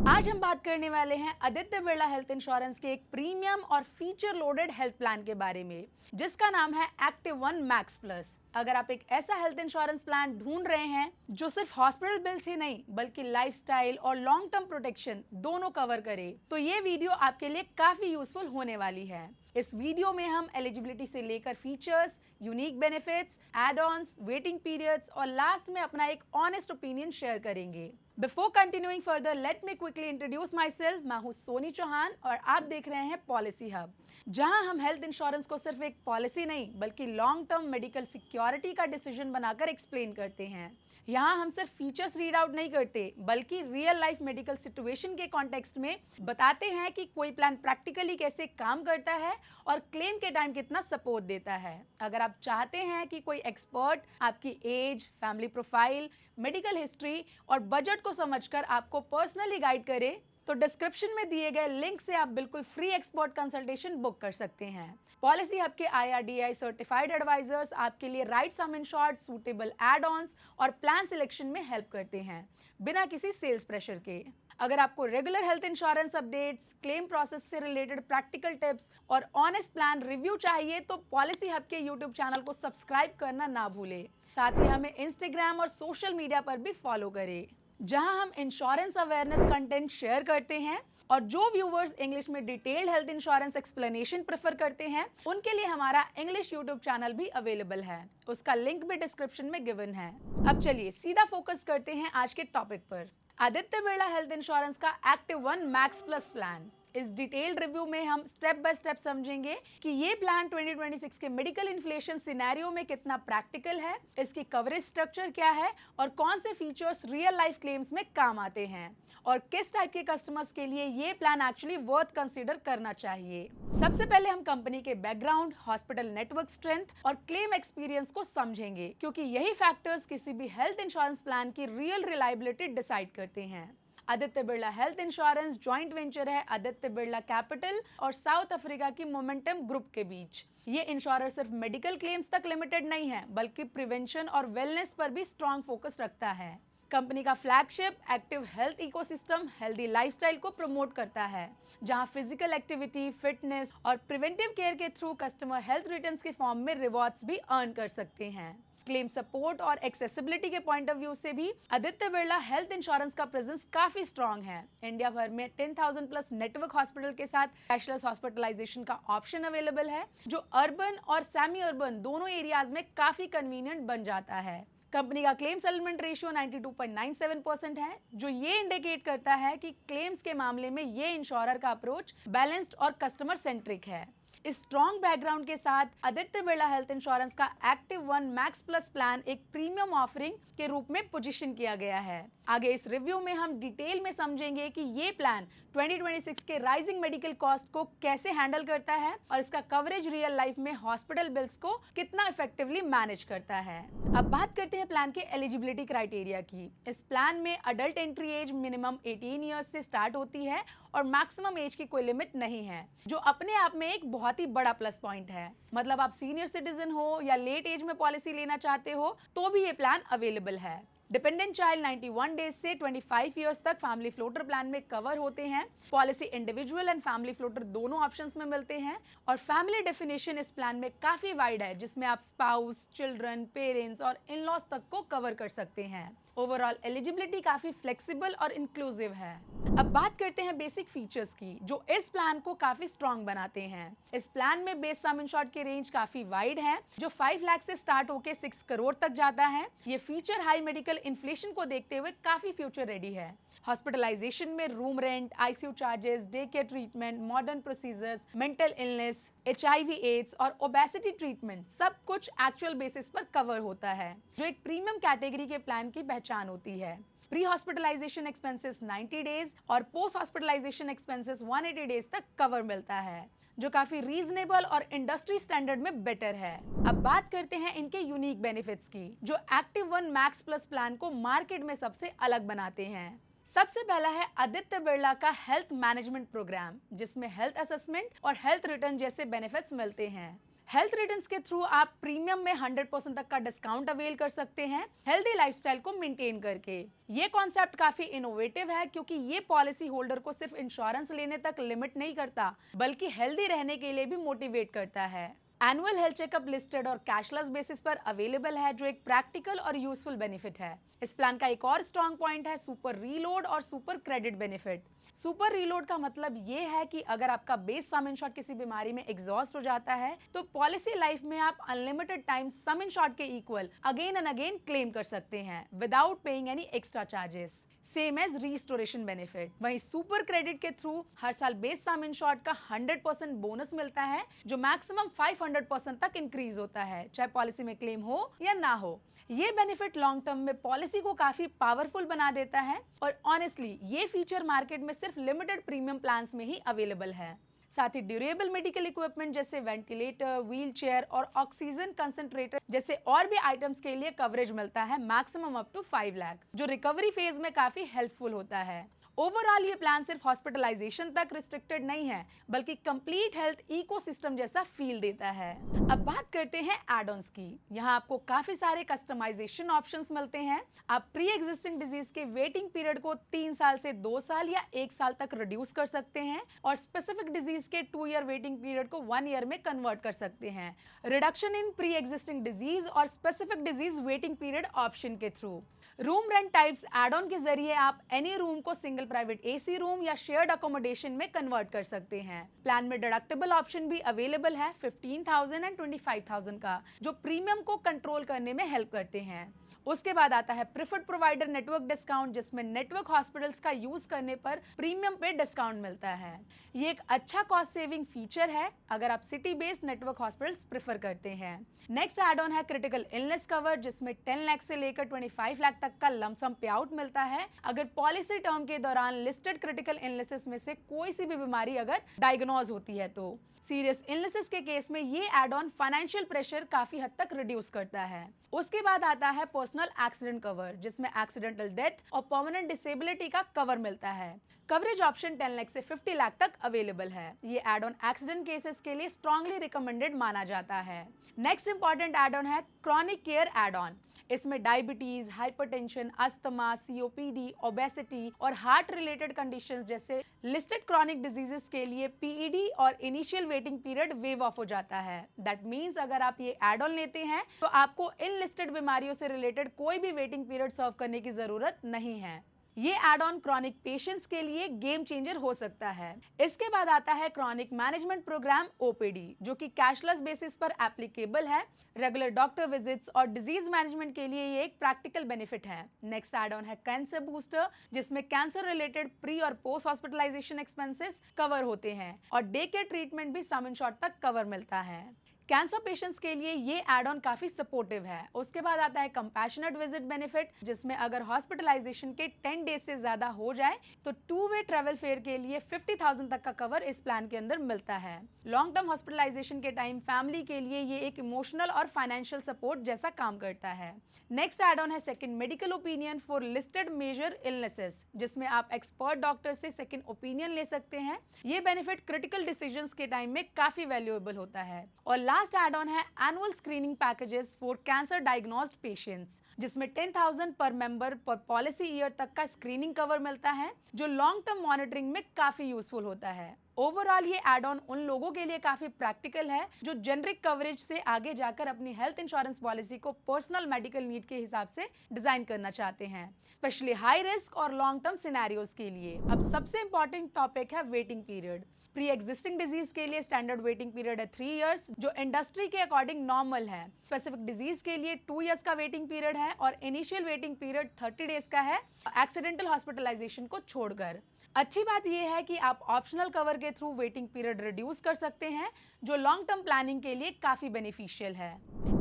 आज हम बात करने वाले हैं आदित्य बिरला हेल्थ इंश्योरेंस के एक प्रीमियम और फीचर लोडेड हेल्थ प्लान के बारे में, जिसका नाम है एक्टिव वन मैक्स प्लस। अगर आप एक ऐसा हेल्थ इंश्योरेंस प्लान ढूंढ रहे हैं जो सिर्फ हॉस्पिटल बिल्स ही नहीं बल्कि लाइफस्टाइल और लॉन्ग टर्म प्रोटेक्शन दोनों कवर करे, तो ये वीडियो आपके लिए काफी यूजफुल होने वाली है। इस वीडियो में हम एलिजिबिलिटी से लेकर features, unique benefits, add ons, waiting periods और लास्ट में अपना एक ऑनेस्ट ओपिनियन शेयर करेंगे। Before continuing further, let me quickly introduce myself. मैं हूँ सोनी चौहान और आप देख रहे हैं पॉलिसी हब, जहां हम हेल्थ इंश्योरेंस को सिर्फ एक पॉलिसी नहीं बल्कि लॉन्ग टर्म मेडिकल सिक्योरिटी का डिसीजन बनाकर एक्सप्लेन करते हैं। यहाँ हम सिर्फ फीचर्स रीड आउट नहीं करते बल्कि रियल लाइफ मेडिकल सिचुएशन के कॉन्टेक्स्ट में बताते हैं कि कोई प्लान प्रैक्टिकली कैसे काम करता है और क्लेम के टाइम कितना सपोर्ट देता है। अगर आप चाहते हैं कि कोई एक्सपर्ट आपकी age, family profile, medical history और बजट को समझकर आपको पर्सनली गाइड करे, तो डिस्क्रिप्शन में दिए गए लिंक से आप बिल्कुल फ्री एक्सपर्ट कंसल्टेशन बुक कर सकते हैं। पॉलिसी हब के IRDAI सर्टिफाइड एडवाइजर्स आपके लिए right sum insured, suitable add ons और प्लान सिलेक्शन में हेल्प करते हैं बिना किसी सेल्स प्रेशर के। अगर आपको regular health insurance updates, claim process से रिलेटेड प्रैक्टिकल टिप्स और ऑनेस्ट प्लान रिव्यू चाहिए तो पॉलिसी हब के यूट्यूब चैनल को सब्सक्राइब करना ना भूलें। साथ ही हमें इंस्टाग्राम और सोशल मीडिया पर भी फॉलो करें, जहां हम इंश्योरेंस अवेयरनेस कंटेंट शेयर करते हैं। और जो व्यूवर्स इंग्लिश में detailed health insurance explanation prefer करते हैं, उनके लिए हमारा इंग्लिश यूट्यूब चैनल भी अवेलेबल है। उसका लिंक भी डिस्क्रिप्शन में गिवन है। अब चलिए सीधा फोकस करते हैं आज के टॉपिक पर, आदित्य बिरला हेल्थ इंश्योरेंस का active one max plus plan. इस डिटेल्ड रिव्यू में हम स्टेप बाय स्टेप समझेंगे कि ये प्लान 2026 के मेडिकल इन्फ्लेशन सिनेरियो में कितना प्रैक्टिकल है, इसकी कवरेज स्ट्रक्चर क्या है और कौन से फीचर्स रियल लाइफ क्लेम्स में काम आते हैं और किस टाइप के कस्टमर्स के लिए ये प्लान एक्चुअली वर्थ कंसीडर करना चाहिए। सबसे पहले हम कंपनी के बैकग्राउंड, हॉस्पिटल नेटवर्क स्ट्रेंथ और क्लेम एक्सपीरियंस को समझेंगे, क्योंकि यही फैक्टर्स किसी भी हेल्थ इंश्योरेंस प्लान की रियल रिलायबिलिटी डिसाइड करते हैं। Aditya Birla health insurance joint venture है आदित्य बिरला कैपिटल और साउथ अफ्रीका की मोमेंटम ग्रुप के बीच। ये इंश्योरर सिर्फ मेडिकल क्लेम्स तक लिमिटेड नहीं है बल्कि प्रिवेंशन और वेलनेस पर भी स्ट्रॉन्ग फोकस रखता है। कंपनी का flagship active health ecosystem healthy lifestyle को प्रमोट करता है, जहां फिजिकल एक्टिविटी, फिटनेस और प्रिवेंटिव केयर के थ्रू कस्टमर हेल्थ रिटर्न्स के फॉर्म में रिवॉर्ड्स भी अर्न कर सकते हैं। क्लेम सपोर्ट और एक्सेसिबिलिटी के पॉइंट ऑफ व्यू से भी आदित्य बिरला हेल्थ इंश्योरेंस का प्रेजेंस काफी स्ट्रॉन्ग है। इंडिया भर में 10,000 प्लस नेटवर्क हॉस्पिटल के साथ कैशलेस हॉस्पिटलाइजेशन का ऑप्शन अवेलेबल है, जो अर्बन और सेमी अर्बन दोनों एरियाज में काफी कन्वीनियंट बन जाता है। कंपनी का क्लेम सेटलमेंट रेशियो 92.97% है, जो ये इंडिकेट करता है कि क्लेम्स के मामले में ये इंश्योरर का अप्रोच बैलेंस्ड और कस्टमर सेंट्रिक है। इस स्ट्रॉन्ग बैकग्राउंड के साथ आदित्य बिरला हेल्थ इंश्योरेंस का active one max plus plan एक प्रीमियम ऑफरिंग के रूप में पोजीशन किया गया है। आगे इस रिव्यू में हम डिटेल में समझेंगे कि ये प्लान 2026 के राइजिंग मेडिकल कॉस्ट को कैसे हैंडल करता है और इसका कवरेज रियल लाइफ में हॉस्पिटल बिल्स को कितना इफेक्टिवली मैनेज करता है। अब बात करते हैं प्लान के एलिजिबिलिटी क्राइटेरिया की। इस प्लान में adult entry age minimum 18 years से स्टार्ट होती है और मैक्सिमम एज की कोई लिमिट नहीं है, जो अपने आप में एक बहुत ही बड़ा प्लस पॉइंट है। मतलब आप सीनियर सिटीजन हो या लेट एज में पॉलिसी लेना चाहते हो तो भी ये प्लान अवेलेबल है। डिपेंडेंट चाइल्ड 91 डेज से 25 ईयर्स तक फैमिली फ्लोटर प्लान में कवर होते हैं। Policy individual and family floater दोनों ऑप्शंस में मिलते हैं और फैमिली डेफिनेशन इस प्लान में काफी वाइड है, जिसमें आप स्पाउस, चिल्ड्रन, पेरेंट्स और इन लॉज तक को कवर कर सकते हैं। ओवरऑल एलिजिबिलिटी काफी फ्लेक्सिबल और इंक्लूसिव है। अब बात करते हैं बेसिक फीचर्स की, जो इस प्लान को काफी स्ट्रॉन्ग बनाते हैं। इस प्लान में बेस सम इंश्योर्ड की रेंज काफी वाइड है, जो 5 लाख से स्टार्ट होकर 6 करोड़ तक जाता है। ये फीचर हाई मेडिकल इन्फ्लेशन को देखते हुए काफी फ्यूचर रेडी है। हॉस्पिटलाइजेशन में room rent, ICU charges, day care treatment, modern procedures, mental illness, HIV AIDS और ओबेसिटी ट्रीटमेंट सब कुछ एक्चुअल बेसिस पर कवर होता है, जो एक प्रीमियम कैटेगरी के प्लान की पहचान होती है। प्री हॉस्पिटलाइजेशन एक्सपेंसेस 90 डेज और पोस्ट हॉस्पिटलाइजेशन एक्सपेंसेस 180 डेज तक कवर मिलता है, जो काफी रीजनेबल और इंडस्ट्री स्टैंडर्ड में बेटर है। अब बात करते हैं इनके यूनिक बेनिफिट्स की, जो active one max plus plan को मार्केट में सबसे अलग बनाते हैं। सबसे पहला है आदित्य बिरला का हेल्थ मैनेजमेंट प्रोग्राम, जिसमें हेल्थ असेसमेंट और हेल्थ रिटर्न जैसे बेनिफिट्स मिलते हैं। हेल्थ रिटर्न्स के थ्रू आप प्रीमियम में 100% तक का डिस्काउंट अवेल कर सकते हैं हेल्दी लाइफस्टाइल को मेंटेन करके। ये कॉन्सेप्ट काफी इनोवेटिव है क्योंकि ये पॉलिसी होल्डर को सिर्फ इंश्योरेंस लेने तक लिमिट नहीं करता बल्कि हेल्दी रहने के लिए भी मोटिवेट करता है। एनुअल हेल्थ चेकअप लिस्टेड और कैशलेस बेसिस पर अवेलेबल है जो एक प्रैक्टिकल और यूजफुल बेनिफिट है। इस प्लान का एक और स्ट्रॉन्ग पॉइंट है सुपर रीलोड और super credit benefit. Super reload का मतलब ये है कि अगर आपका बेस सम इंश्योर्ड किसी बीमारी में एग्जॉस्ट हो जाता है तो पॉलिसी लाइफ में आप अनलिमिटेड टाइम सम इंश्योर्ड के equal again and again claim कर सकते हैं without paying any extra charges, same as restoration benefit. वहीं सुपर क्रेडिट के थ्रू हर साल बेस सम इंश्योर्ड का 100% बोनस मिलता है जो मैक्सिमम 500% तक इंक्रीज होता है चाहे पॉलिसी में क्लेम हो या ना हो। ये बेनिफिट लॉन्ग टर्म में पॉलिसी को काफी पावरफुल बना देता है और ऑनेस्टली ये फीचर मार्केट में सिर्फ लिमिटेड प्रीमियम प्लान्स में ही अवेलेबल है। साथ ही ड्यूरेबल मेडिकल इक्विपमेंट जैसे वेंटिलेटर, व्हीलचेयर और ऑक्सीजन कंसंट्रेटर जैसे और भी आइटम्स के लिए कवरेज मिलता है मैक्सिमम अप टू 5 लाख जो रिकवरी फेज में काफी हेल्पफुल होता है। ओवरऑल ये प्लान सिर्फ हॉस्पिटलाइजेशन तक रिस्ट्रिक्टेड नहीं है बल्कि कंप्लीट हेल्थ इकोसिस्टम जैसा फील देता है। अब बात करते हैं एड-ऑन्स की। यहाँ आपको काफी सारे कस्टमाइजेशन ऑप्शंस मिलते हैं। आप प्री एग्जिस्टिंग डिजीज के वेटिंग पीरियड को 3 साल से 2 साल या 1 साल तक रिड्यूस कर सकते हैं और स्पेसिफिक डिजीज के 2 ईयर वेटिंग पीरियड को 1 ईयर में कन्वर्ट कर सकते हैं reduction in pre existing disease और specific disease waiting period option के through. Room rent types add on के जरिए आप एनी रूम को सिंगल प्राइवेट एसी रूम या शेयर्ड अकोमोडेशन में कन्वर्ट कर सकते हैं। प्लान में डिडक्टेबल ऑप्शन भी अवेलेबल है 15,000 एंड 25,000 का जो प्रीमियम को कंट्रोल करने में हेल्प करते हैं। उसके बाद आता है प्रिफर्ड प्रोवाइडर नेटवर्क डिस्काउंट जिसमें नेटवर्क हॉस्पिटल्स का यूज करने पर प्रीमियम पे डिस्काउंट मिलता है। ये एक अच्छा कॉस्ट सेविंग फीचर है अगर आप city based network hospitals prefer करते हैं। नेक्स्ट एड ऑन है क्रिटिकल इलनेस कवर जिसमें 10 लाख से लेकर 25 लाख तक का लमसम पे आउट मिलता है अगर पॉलिसी टर्म के दौरान लिस्टेड क्रिटिकल इलनेसेस में से कोई सी भी बीमारी अगर डायग्नोज होती है तो। सीरियस इलनेसेस के केस में ये एड ऑन फाइनेंशियल प्रेशर काफी हद तक रिड्यूस करता है। उसके बाद आता है पर्सनल एक्सीडेंट कवर जिसमें एक्सीडेंटल डेथ और परमानेंट डिसेबिलिटी का कवर मिलता है। कवरेज ऑप्शन 10 लाख से 50 लाख तक अवेलेबल है। ये एड ऑन एक्सीडेंट केसेस के लिए स्ट्रांगली रिकमेंडेड माना जाता है। नेक्स्ट इंपॉर्टेंट एड ऑन है क्रॉनिक केयर एड ऑन। इसमें diabetes, hypertension, asthma, COPD, obesity और हार्ट रिलेटेड कंडीशंस जैसे लिस्टेड क्रॉनिक डिजीजेस के लिए पीईडी और initial waiting period wave of हो जाता है। दैट मींस अगर आप ये एड ऑन लेते हैं तो आपको इन लिस्टेड बीमारियों से रिलेटेड कोई भी वेटिंग पीरियड सर्व करने की जरूरत नहीं है। ये एड ऑन क्रॉनिक पेशेंट्स के लिए गेम चेंजर हो सकता है। इसके बाद आता है क्रॉनिक मैनेजमेंट प्रोग्राम ओपीडी जो कि कैशलेस बेसिस पर एप्लीकेबल है। रेगुलर डॉक्टर विजिट्स और डिजीज मैनेजमेंट के लिए ये एक प्रैक्टिकल बेनिफिट है। नेक्स्ट एड ऑन है कैंसर बूस्टर जिसमें कैंसर रिलेटेड प्री और पोस्ट हॉस्पिटलाइजेशन एक्सपेंसेस कवर होते हैं और डे केयर ट्रीटमेंट भी सम इंश्योर्ड तक कवर मिलता है। कैंसर पेशेंट्स के लिए ये एड ऑन काफी सपोर्टिव है। उसके बाद आता है कंपैशनेट विजिट बेनिफिट जिसमें अगर हॉस्पिटलाइजेशन के 10 डेज से ज्यादा हो जाए तो 2 वे ट्रेवल फेयर के लिए 50,000 तक का कवर इस प्लान के अंदर मिलता है। लॉन्ग टर्म हॉस्पिटलाइजेशन के टाइम फैमिली के लिए ये एक इमोशनल और फाइनेंशियल सपोर्ट जैसा काम करता है। नेक्स्ट एड ऑन है second medical opinion for listed major illnesses जिसमें आप एक्सपर्ट डॉक्टर से सेकंड ओपिनियन ले सकते हैं। ये बेनिफिट क्रिटिकल डिसीजंस के टाइम में काफी वैल्यूएबल होता है। और लास्ट एड ऑन है annual screening packages for cancer diagnosed patients जिसमें 10,000 पर मेंबर पर पॉलिसी ईयर तक का स्क्रीनिंग कवर मिलता है जो लॉन्ग टर्म मॉनिटरिंग में काफी यूजफुल होता है। ओवरऑल ये एड ऑन उन लोगों के लिए काफी प्रैक्टिकल है जो जेनरिक कवरेज से आगे जाकर अपनी हेल्थ इंश्योरेंस पॉलिसी को पर्सनल मेडिकल नीड के हिसाब से डिजाइन करना चाहते हैं, स्पेशली हाई रिस्क और लॉन्ग टर्म सिनेरियोज के लिए। अब सबसे इंपॉर्टेंट टॉपिक है waiting period. Pre existing disease के लिए स्टैंडर्ड वेटिंग पीरियड है 3 इयर्स जो इंडस्ट्री के अकॉर्डिंग नॉर्मल है। स्पेसिफिक डिजीज के लिए 2 इयर्स का वेटिंग पीरियड है और इनिशियल वेटिंग पीरियड 30 डेज का है एक्सीडेंटल हॉस्पिटलाइजेशन को छोड़कर। अच्छी बात यह है कि आप ऑप्शनल कवर के थ्रू वेटिंग पीरियड रिड्यूस कर सकते हैं जो लॉन्ग टर्म प्लानिंग के लिए काफी बेनिफिशियल है।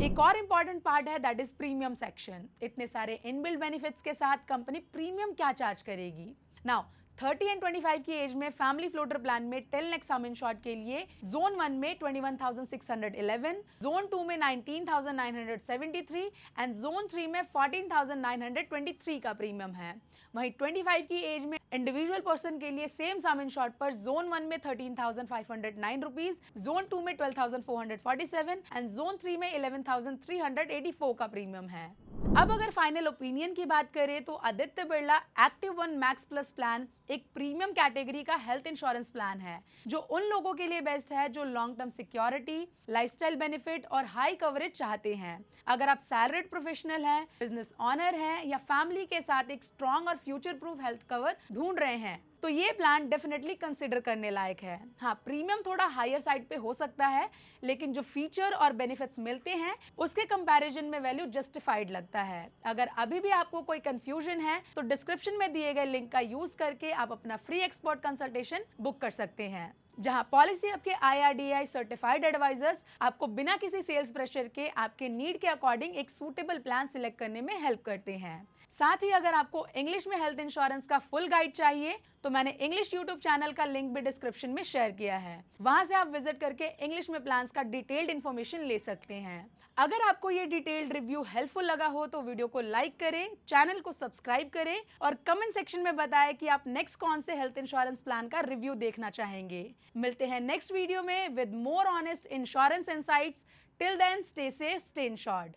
एक और इम्पॉर्टेंट पार्ट है दैट इज प्रीमियम सेक्शन। इतने सारे इनबिल्ट बेनिफिट्स के साथ कंपनी प्रीमियम क्या चार्ज करेगी। नाउ 30 एंड 25 की एज में फैमिली फ्लोटर प्लान में 10 लाख सम इंश्योर्ड के लिए जोन 1 में 21,611, जोन 2 में 19,973 एंड जोन 3 में 14,923 का प्रीमियम है। वहीं 25 की एज में इंडिविजुअल पर्सन के लिए सेम सम इंश्योर्ड पर जोन 1 में 13,509 रुपीज, जोन 2 में 12,447 एंड जोन 3 में 11,384 का प्रीमियम है। अब अगर फाइनल ओपिनियन की बात करें तो Aditya Birla active one max plus plan एक प्रीमियम कैटेगरी का हेल्थ इंश्योरेंस प्लान है जो उन लोगों के लिए बेस्ट है जो long term security, lifestyle benefit और हाई कवरेज चाहते हैं। अगर आप सैलरीड प्रोफेशनल हैं, बिजनेस ऑनर हैं या फैमिली के साथ एक स्ट्रॉन्ग और फ्यूचर प्रूफ हेल्थ कवर ढूंढ रहे हैं तो ये प्लान डेफिनेटली कंसिडर करने लायक है। हाँ, प्रीमियम थोड़ा हायर साइड पे हो सकता है, लेकिन जो फीचर और बेनिफिट्स मिलते हैं उसके कंपैरिजन में वैल्यू जस्टिफाइड लगता है। अगर अभी भी आपको कोई कंफ्यूजन है तो डिस्क्रिप्शन में दिए गए लिंक का यूज करके आप अपना फ्री एक्सपर्ट कंसल्टेशन बुक कर सकते हैं, जहां पॉलिसी आपके IRDAI सर्टिफाइड एडवाइजर्स आपको बिना किसी सेल्स प्रेशर के आपके नीड के अकॉर्डिंग एक सूटेबल प्लान सिलेक्ट करने में हेल्प करते हैं। साथ ही अगर आपको इंग्लिश में हेल्थ इंश्योरेंस का फुल गाइड चाहिए तो मैंने इंग्लिश यूट्यूब चैनल का लिंक भी डिस्क्रिप्शन में शेयर किया है, वहां से आप विजिट करके इंग्लिश में प्लान्स का डिटेल्ड इन्फॉर्मेशन ले सकते हैं। अगर आपको ये डिटेल्ड रिव्यू हेल्पफुल लगा हो तो वीडियो को लाइक करें, चैनल को सब्सक्राइब करें और कमेंट सेक्शन में बताएं कि आप नेक्स्ट कौन से हेल्थ इंश्योरेंस प्लान का रिव्यू देखना चाहेंगे। मिलते हैं नेक्स्ट वीडियो में with more honest insurance insights. Till then stay safe, stay insured.